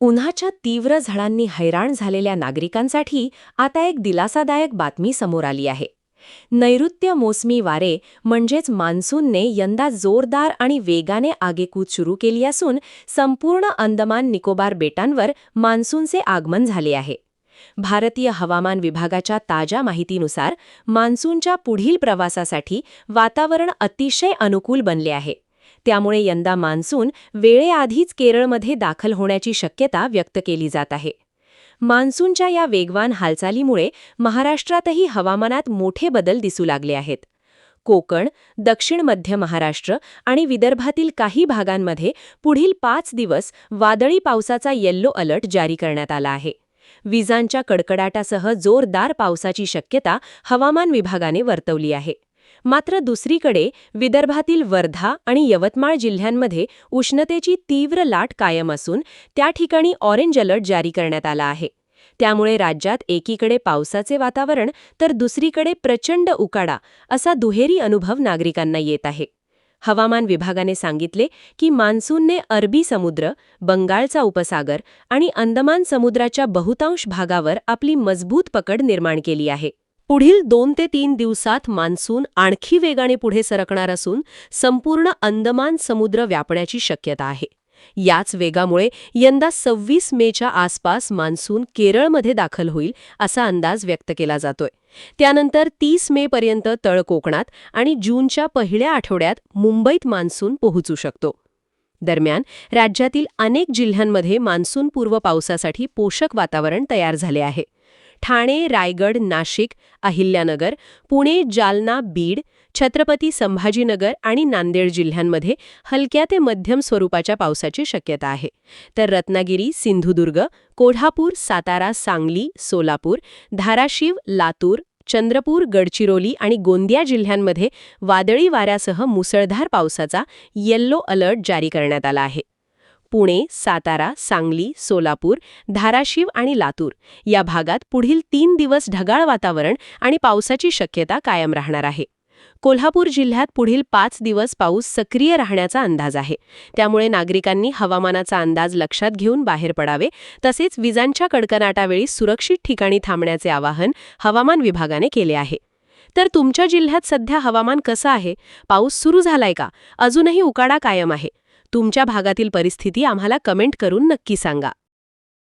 उन्हाच्या तीव्र झळांनी हैराण झालेल्या नागरिकांसाठी आता एक दिलासादायक बातमी समोर आली आहे. नैऋत्य मोसमी वारे म्हणजेच मान्सूनने यंदा जोरदार आणि वेगाने आगेकूच सुरू केली असून संपूर्ण अंदमान निकोबार बेटांवर मान्सूनचे आगमन झाले आहे. भारतीय हवामान विभागाच्या ताज्या माहितीनुसार मान्सूनच्या पुढील प्रवासासाठी वातावरण अतिशय अनुकूल बनले आहे. त्यामुळे यंदा मान्सून वेळेआधीच केरळमध्ये दाखल होण्याची शक्यता व्यक्त केली जात आहे. मान्सूनच्या या वेगवान हालचालीमुळे महाराष्ट्रातही हवामानात मोठे बदल दिसू लागले आहेत. कोकण, दक्षिण मध्य महाराष्ट्र आणि विदर्भातील काही भागांमध्ये पुढील 5 दिवस वादळी पावसाचा येल्लो अलर्ट जारी करण्यात आला आहे. विजांच्या कडकडाटासह जोरदार पावसाची शक्यता हवामान विभागाने वर्तवली आहे. मात्र दुसरीकडे विदर्भातील वर्धा आणि यवतमाळ जिल्ह्यांमध्ये उष्णतेची तीव्र लाट कायम असून त्या ठिकाणी ऑरेंज अलर्ट जारी करण्यात आला आहे. त्यामुळे राज्यात एकीकडे पावसाचे वातावरण तर दुसरीकडे प्रचंड उकाडा असा दुहेरी अनुभव नागरिकांना येत आहे. हवामान विभागाने सांगितले की मान्सूनने अरबी समुद्र, बंगालचा उपसागर आणि अंदमान समुद्राच्या बहुतांश भागावर आपली मजबूत पकड निर्माण केली आहे. पुढील 2 ते 3 दिवसात मान्सून आणखी वेगाने पुढे सरकणार असून संपूर्ण अंदमान समुद्र व्यापण्याची शक्यता आहे. याच वेगामुळे यंदा 26 मेच्या आसपास मान्सून केरळमध्ये दाखल होईल असा अंदाज व्यक्त केला जातोय. त्यानंतर 30 मेपर्यंत तळ कोकणात आणि जूनच्या पहिल्या आठवड्यात मुंबईत मान्सून पोहोचू शकतो. दरम्यान राज्यातील अनेक जिल्ह्यांमध्ये मान्सूनपूर्व पावसासाठी पोषक वातावरण तयार झाले आहे. ठाणे, रायगड, नाशिक, अहिल्यानगर, पुणे, जालना, बीड, छत्रपती संभाजीनगर आणि नांदेड जिल्ह्यांमध्ये हलक्या ते मध्यम स्वरूपाच्या पावसाची शक्यता आहे. तर रत्नागिरी, सिंधुदुर्ग, कोल्हापूर, सातारा, सांगली, सोलापूर, धाराशिव, लातूर, चंद्रपूर, गडचिरोली आणि गोंदिया जिल्ह्यांमध्ये वादळी वाऱ्यासह मुसळधार पावसाचा येल्लो अलर्ट जारी करण्यात आला आहे. पुणे, सातारा, सांगली, सोलापूर, धाराशिव आणि लातूर या भागात पुढील 3 दिवस ढगाळ वातावरण आणि पावसाची शक्यता कायम राहणार आहे. कोल्हापूर जिल्ह्यात पुढील 5 दिवस पाऊस सक्रिय राहण्याचा अंदाज आहे. त्यामुळे नागरिकांनी हवामानाचा अंदाज लक्षात घेऊन बाहेर पडावे. तसेच विजांच्या कडकडाटावेळी सुरक्षित ठिकाणी थांबण्याचे आवाहन हवामान विभागाने केले आहे. तर तुमच्या जिल्ह्यात सध्या हवामान कसं आहे? पाऊस सुरू झालाय का? अजूनही उकाडा कायम आहे? तुमच्या भागातील परिस्थिती आम्हाला कमेंट करून नक्की सांगा.